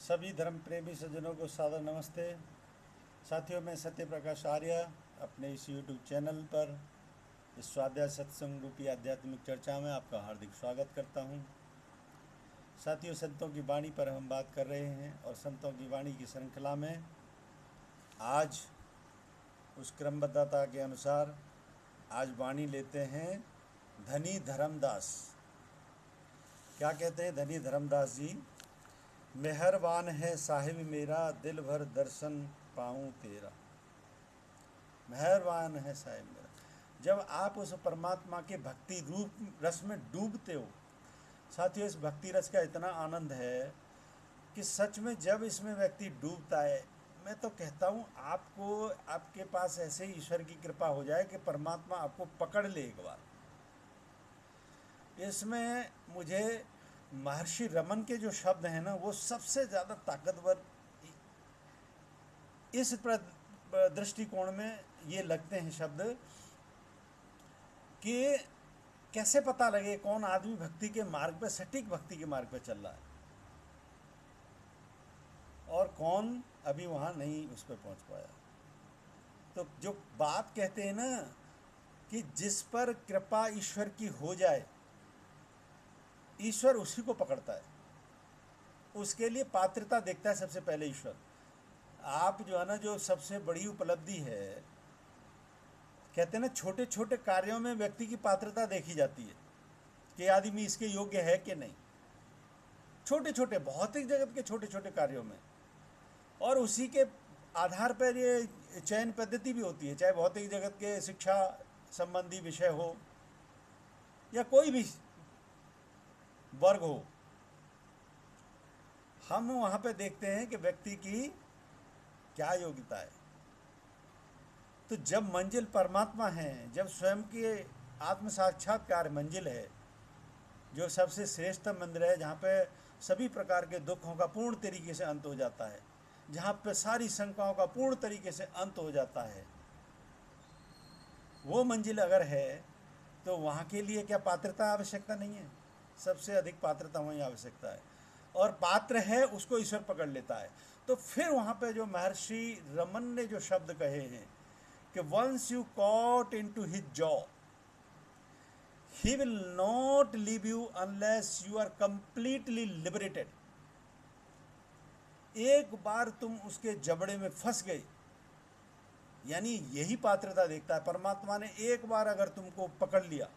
सभी धर्म प्रेमी सज्जनों को सादर नमस्ते। साथियों, मैं सत्य प्रकाश आर्य अपने इस यूट्यूब चैनल पर इस स्वाध्याय सत्संग रूपी आध्यात्मिक चर्चा में आपका हार्दिक स्वागत करता हूं। साथियों, संतों की वाणी पर हम बात कर रहे हैं और संतों की वाणी की श्रृंखला में आज उस क्रमबद्धता के अनुसार आज वाणी लेते हैं धनी धर्मदास। क्या कहते हैं धनी धर्मदास जी? मेहरबान है साहिब मेरा, दिल भर दर्शन पाऊँ तेरा। मेहरबान है साहिब मेरा। जब आप उस परमात्मा के भक्ति रूप रस में डूबते हो, साथियों, इस भक्ति रस का इतना आनंद है कि सच में जब इसमें व्यक्ति डूबता है, मैं तो कहता हूँ आपको आपके पास ऐसे ही ईश्वर की कृपा हो जाए कि परमात्मा आपको पकड़ ले एक बार। इसमें मुझे महर्षि रमन के जो शब्द हैं ना, वो सबसे ज़्यादा ताकतवर इस दृष्टिकोण में ये लगते हैं शब्द कि कैसे पता लगे कौन आदमी भक्ति के मार्ग पे, सटीक भक्ति के मार्ग पे चल रहा है और कौन अभी वहाँ नहीं उस पर पहुँच पाया। तो जो बात कहते हैं ना कि जिस पर कृपा ईश्वर की हो जाए, ईश्वर उसी को पकड़ता है, उसके लिए पात्रता देखता है सबसे पहले ईश्वर। आप जो है ना, जो सबसे बड़ी उपलब्धि है, कहते हैं ना, छोटे छोटे कार्यों में व्यक्ति की पात्रता देखी जाती है कि आदमी इसके योग्य है कि नहीं। छोटे छोटे भौतिक जगत के छोटे छोटे कार्यों में, और उसी के आधार पर ये चयन पद्धति भी होती है, चाहे भौतिक जगत के शिक्षा संबंधी विषय हो या कोई भी वर्ग हो। हम वहाँ पे देखते हैं कि व्यक्ति की क्या योग्यता है। तो जब मंजिल परमात्मा है, जब स्वयं के आत्म साक्षात्कार मंजिल है, जो सबसे श्रेष्ठ मंदिर है, जहाँ पे सभी प्रकार के दुखों का पूर्ण तरीके से अंत हो जाता है, जहाँ पे सारी शंकाओं का पूर्ण तरीके से अंत हो जाता है, वो मंजिल अगर है तो वहाँ के लिए क्या पात्रता आवश्यकता नहीं है? सबसे अधिक पात्रता वहीं आवश्यकता है, और पात्र है उसको ईश्वर पकड़ लेता है। तो फिर वहाँ पे जो महर्षि रमन ने जो शब्द कहे हैं कि once you caught into his jaw, he will not leave you unless you are completely liberated. एक बार तुम उसके जबड़े में फंस गए, यानी यही पात्रता देखता है परमात्मा ने। एक बार अगर तुमको पकड़ लिया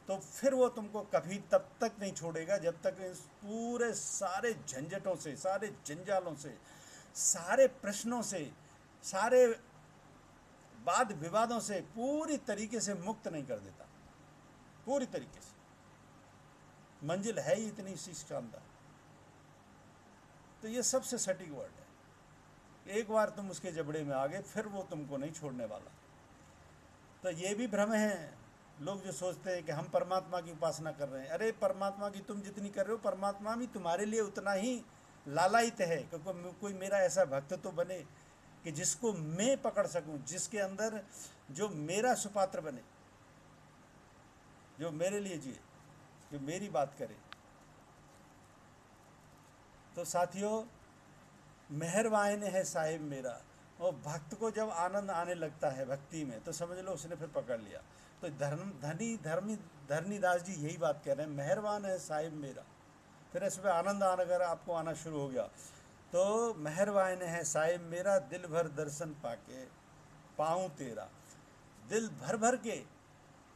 तो फिर वो तुमको कभी तब तक नहीं छोड़ेगा जब तक इस पूरे सारे झंझटों से, सारे जंजालों से, सारे प्रश्नों से, सारे वाद विवादों से पूरी तरीके से मुक्त नहीं कर देता। पूरी तरीके से मंजिल है ही इतनी सी शानदार। तो ये सबसे सटीक वर्ड है। एक बार तुम उसके जबड़े में आ गए, फिर वो तुमको नहीं छोड़ने वाला। तो ये भी भ्रम है लोग जो सोचते हैं कि हम परमात्मा की उपासना कर रहे हैं। अरे, परमात्मा की तुम जितनी कर रहे हो, परमात्मा भी तुम्हारे लिए उतना ही लालायित है, क्योंकि कोई मेरा ऐसा भक्त तो बने कि जिसको मैं पकड़ सकूं, जिसके अंदर जो मेरा सुपात्र बने, जो मेरे लिए जिए, जो मेरी बात करे। तो साथियों, मेहरबान है साहिब मेरा। और भक्त को जब आनंद आने लगता है भक्ति में, तो समझ लो उसने फिर पकड़ लिया। तो धरनीदास जी यही बात कह रहे हैं, मेहरबान है साहिब मेरा। फिर इसमें आनंद अगर आपको आना शुरू हो गया तो मेहरबान है साहिब मेरा, दिल भर दर्शन पाके पाऊँ तेरा। दिल भर भर के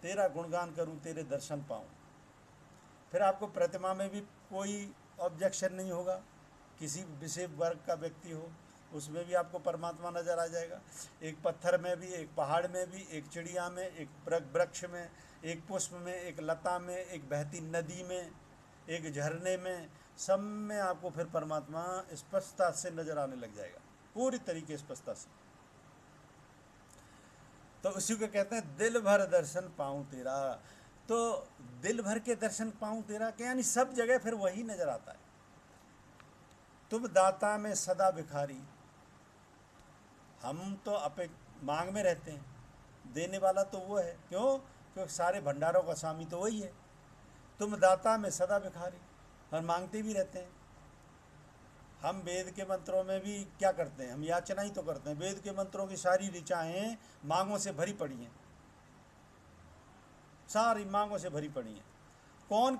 तेरा गुणगान करूँ, तेरे दर्शन पाऊँ। फिर आपको प्रतिमा में भी कोई ऑब्जेक्शन नहीं होगा। किसी विशेष वर्ग का व्यक्ति हो, उसमें भी आपको परमात्मा नजर आ जाएगा। एक पत्थर में भी, एक पहाड़ में भी, एक चिड़िया में, एक वृक्ष में, एक पुष्प में, एक लता में, एक बहती नदी में, एक झरने में, सब में आपको फिर परमात्मा स्पष्टता से नजर आने लग जाएगा, पूरी तरीके स्पष्टता से। तो उसी को कहते हैं दिल भर दर्शन पाऊँ तेरा। तो दिल भर के दर्शन पाऊँ तेरा क्या, यानी सब जगह फिर वही नजर आता है। तुम दाता में सदा भिखारी। हम तो अपे मांग में रहते हैं, देने वाला तो वो है। क्यों? क्योंकि सारे भंडारों का स्वामी तो वही है। तुम दाता में सदा भिखारी, और मांगते भी रहते हैं। हम वेद के मंत्रों में भी क्या करते हैं, हम याचना ही तो करते हैं। वेद के मंत्रों की सारी ऋचाएँ मांगों से भरी पड़ी हैं, सारी मांगों से भरी पड़ी हैं। कौन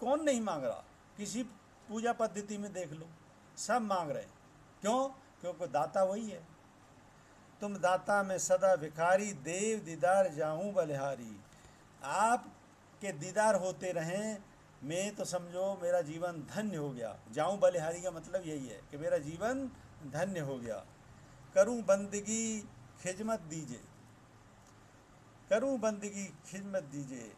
कौन नहीं मांग रहा? किसी पूजा पद्धति में देख लो, सब मांग रहे हैं। क्यों? क्योंकि दाता वही है। तुम दाता में सदा भिखारी, देव दीदार जाऊं बलिहारी। आप के दीदार होते रहें, मैं तो समझो मेरा जीवन धन्य हो गया। जाऊं बलिहारी का मतलब यही है कि मेरा जीवन धन्य हो गया। करूं बंदगी खिदमत दीजिए, करूं बंदगी खिदमत दीजिए।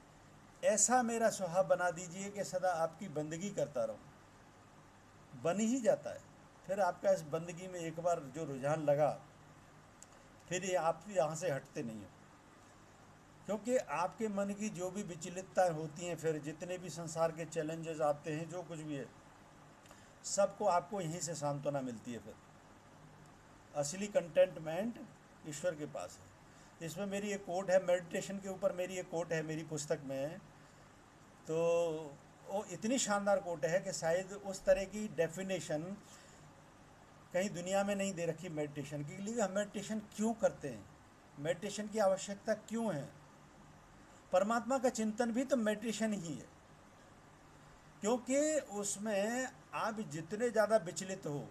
ऐसा मेरा स्वभाव बना दीजिए कि सदा आपकी बंदगी करता रहूं। बन ही जाता है। फिर आपका इस बंदगी में एक बार जो रुझान लगा, फिर ये आप यहाँ से हटते नहीं हो। क्योंकि आपके मन की जो भी विचलितताएँ होती हैं, फिर जितने भी संसार के चैलेंजेस आते हैं, जो कुछ भी है, सबको आपको यहीं से सांत्वना मिलती है। फिर असली कंटेंटमेंट ईश्वर के पास है। इसमें मेरी एक कोट है, मेडिटेशन के ऊपर मेरी एक कोट है मेरी पुस्तक में। तो वो इतनी शानदार कोट है कि शायद उस तरह की डेफिनेशन कहीं दुनिया में नहीं दे रखी मेडिटेशन की। लिए हम मेडिटेशन क्यों करते हैं, मेडिटेशन की आवश्यकता क्यों है? परमात्मा का चिंतन भी तो मेडिटेशन ही है। क्योंकि उसमें आप जितने ज़्यादा विचलित हो,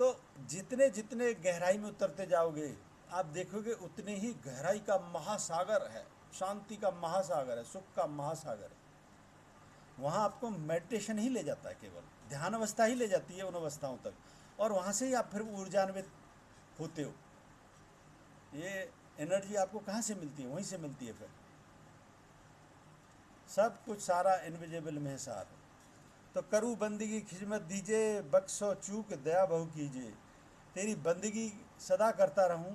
तो जितने जितने गहराई में उतरते जाओगे, आप देखोगे उतने ही गहराई का महासागर है, शांति का महासागर है, सुख का महासागर है। वहाँ आपको मेडिटेशन ही ले जाता है, केवल ध्यान अवस्था ही ले जाती है उन अवस्थाओं तक, और वहाँ से ही आप फिर ऊर्जान्वित होते हो। ये एनर्जी आपको कहाँ से मिलती है? वहीं से मिलती है। फिर सब कुछ सारा इनविजिबल में है सार। तो करूँ बंदगी खिदमत दीजिए, बख्शो चूक दया बहु कीजिए। तेरी बंदगी सदा करता रहूं,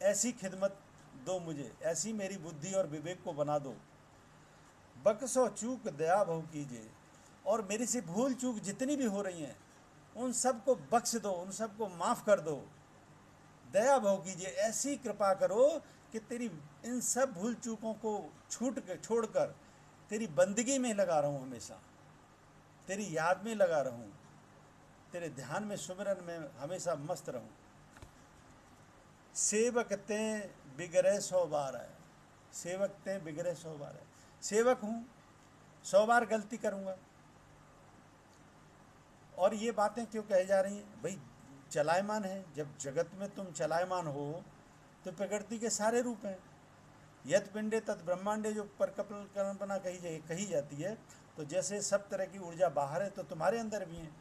ऐसी खिदमत दो मुझे, ऐसी मेरी बुद्धि और विवेक को बना दो। बख्शो चूक दया बहु कीजिए। और मेरी से भूल चूक जितनी भी हो रही हैं, उन सब को बख्श दो, उन सब को माफ़ कर दो। दया बहु कीजिए, ऐसी कृपा करो कि तेरी इन सब भूल चूकों को छोड़कर तेरी बंदगी में लगा रहूं, हमेशा तेरी याद में लगा रहूं, तेरे ध्यान में सुमिरन में हमेशा मस्त रहूं। सेवक ते बिगड़े 100 बार है, सेवक ते बिगड़े 100 बार है। सेवक हूँ, 100 बार गलती करूँगा। और ये बातें क्यों कही जा रही हैं? भाई चलायमान है, जब जगत में तुम चलायमान हो तो प्रकृति के सारे रूप हैं। यत पिंडे तत् ब्रह्मांडे, जो परिकल्पना कही जाती है, तो जैसे सब तरह की ऊर्जा बाहर है, तो तुम्हारे अंदर भी हैं।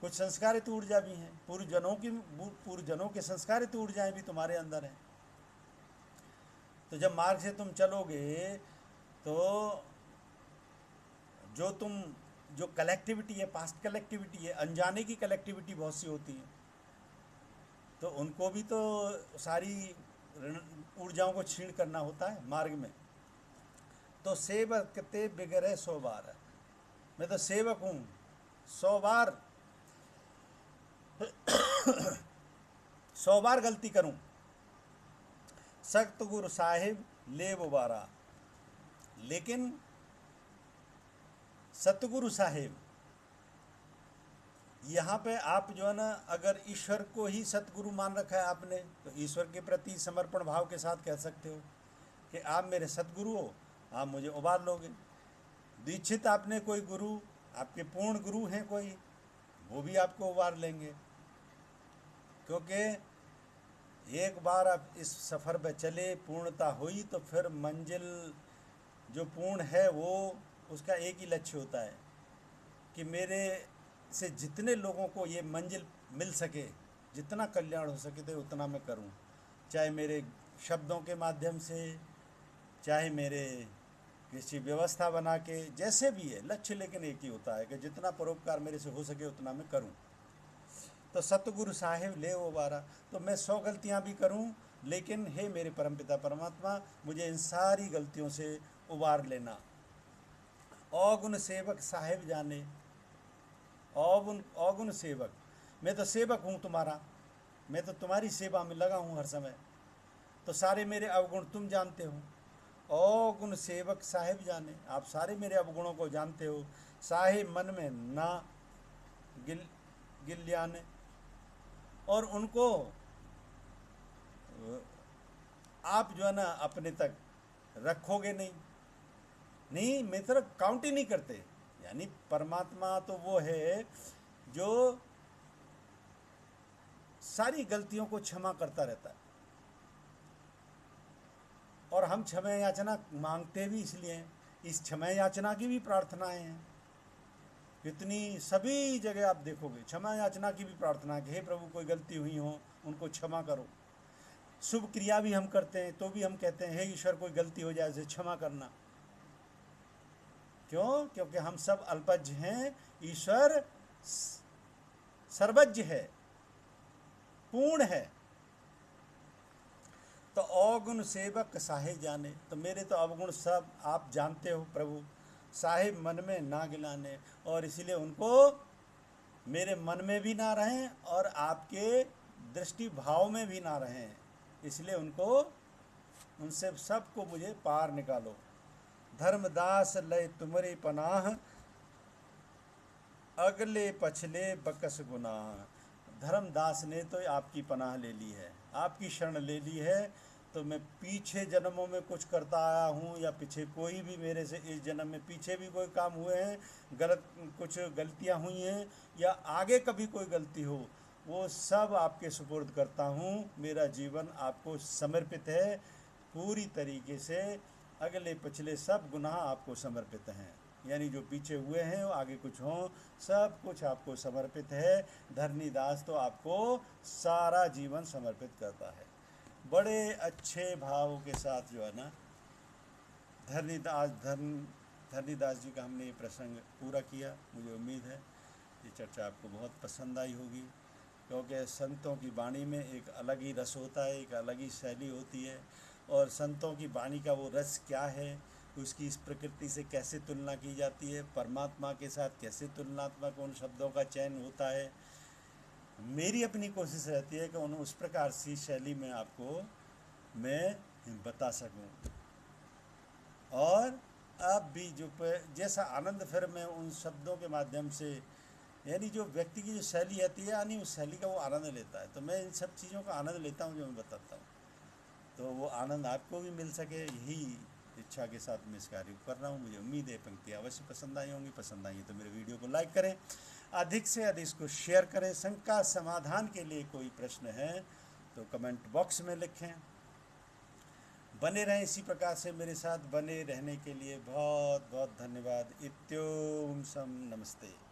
कुछ संस्कारित ऊर्जा भी हैं, पूर्वजनों के संस्कारित ऊर्जाएं भी तुम्हारे अंदर हैं। तो जब मार्ग से तुम चलोगे, तो जो कलेक्टिविटी है, पास्ट कलेक्टिविटी है, अनजाने की कलेक्टिविटी बहुत सी होती है, तो उनको भी तो सारी ऊर्जाओं को क्षीण करना होता है मार्ग में। तो सेवक ते बिगड़े 100 बार है। मैं तो सेवक हूँ, 100 बार 100 बार गलती करूं, सख्त गुरु साहिब ले बुबारा। लेकिन सतगुरु साहिब, यहाँ पे आप जो है ना, अगर ईश्वर को ही सतगुरु मान रखा है आपने, तो ईश्वर के प्रति समर्पण भाव के साथ कह सकते हो कि आप मेरे सतगुरु हो, आप मुझे उबार लोगे। दीक्षित आपने कोई गुरु, आपके पूर्ण गुरु हैं कोई, वो भी आपको उबार लेंगे। क्योंकि एक बार आप इस सफ़र पे चले, पूर्णता हुई, तो फिर मंजिल जो पूर्ण है, वो उसका एक ही लक्ष्य होता है कि मेरे से जितने लोगों को ये मंजिल मिल सके, जितना कल्याण हो सके तो उतना मैं करूं। चाहे मेरे शब्दों के माध्यम से, चाहे मेरे किसी व्यवस्था बना के, जैसे भी है लक्ष्य, लेकिन एक ही होता है कि जितना परोपकार मेरे से हो सके उतना मैं करूं। तो सतगुरु साहिब ले उबारा। तो मैं 100 गलतियां भी करूं, लेकिन हे मेरे परमपिता परमात्मा, मुझे इन सारी गलतियों से उबार लेना। अवगुण सेवक साहिब जाने, अवगुण सेवक, मैं तो सेवक हूँ तुम्हारा, मैं तो तुम्हारी सेवा में लगा हूँ हर समय, तो सारे मेरे अवगुण तुम जानते हो। अवगुण सेवक साहिब जाने, आप सारे मेरे अवगुणों को जानते हो। साहिब मन में ना गिल्याने, और उनको आप जो है ना अपने तक रखोगे नहीं, नहीं मेरी तरफ काउंट ही नहीं करते। यानी परमात्मा तो वो है जो सारी गलतियों को क्षमा करता रहता है, और हम क्षमा याचना मांगते भी इसलिए हैं। इस क्षमा याचना की भी प्रार्थनाएं हैं, कितनी सभी जगह आप देखोगे क्षमा याचना की भी प्रार्थना है कि हे प्रभु कोई गलती हुई हो उनको क्षमा करो। शुभ क्रिया भी हम करते हैं तो भी हम कहते हैं हे ईश्वर कोई गलती हो जाए उसे क्षमा करना। क्यों? क्योंकि हम सब अल्पज्ञ हैं, ईश्वर सर्वज्ञ है, पूर्ण है। तो अवगुण सेवक साहे जाने, तो मेरे तो अवगुण सब आप जानते हो प्रभु, साहिब मन में ना गिलाने, और इसीलिए उनको मेरे मन में भी ना रहें और आपके दृष्टि भाव में भी ना रहें, इसलिए उनको उनसे सबको मुझे पार निकालो। धर्मदास लय तुम्हारी पनाह, अगले पछले बकस गुनाह। धर्मदास ने तो आपकी पनाह ले ली है, आपकी शरण ले ली है। तो मैं पीछे जन्मों में कुछ करता आया हूँ, या पीछे कोई भी मेरे से इस जन्म में पीछे भी कोई काम हुए हैं, कुछ गलतियाँ हुई हैं, या आगे कभी कोई गलती हो, वो सब आपके सुपुर्द करता हूँ। मेरा जीवन आपको समर्पित है पूरी तरीके से। अगले पिछले सब गुनाह आपको समर्पित हैं, यानी जो पीछे हुए हैं आगे कुछ हों, सब कुछ आपको समर्पित है। धरनीदास तो आपको सारा जीवन समर्पित करता है। बड़े अच्छे भाव के साथ जो है ना धरनीदास जी का हमने ये प्रसंग पूरा किया। मुझे उम्मीद है ये चर्चा आपको बहुत पसंद आई होगी, क्योंकि संतों की वाणी में एक अलग ही रस होता है, एक अलग ही शैली होती है। और संतों की वाणी का वो रस क्या है, उसकी इस प्रकृति से कैसे तुलना की जाती है, परमात्मा के साथ कैसे तुलनात्मक उन शब्दों का चयन होता है, मेरी अपनी कोशिश रहती है कि उन उस प्रकार सी शैली में आपको मैं बता सकूं। और अब भी जो जैसा आनंद फिर मैं उन शब्दों के माध्यम से, यानी जो व्यक्ति की जो शैली आती है, यानी उस शैली का वो आनंद लेता है, तो मैं इन सब चीज़ों का आनंद लेता हूँ जो मैं बताता हूँ, तो वो आनंद आपको भी मिल सके, यही इच्छा के साथ मैं इस कार्य को कर रहा हूँ। मुझे उम्मीद है पंक्तियाँ अवश्य पसंद आई होंगी। पसंद आई तो मेरे वीडियो को लाइक करें, अधिक से अधिक इसको शेयर करें। शंका समाधान के लिए कोई प्रश्न है तो कमेंट बॉक्स में लिखें। बने रहें इसी प्रकार से मेरे साथ, बने रहने के लिए बहुत बहुत धन्यवाद। इत्योम सम नमस्ते।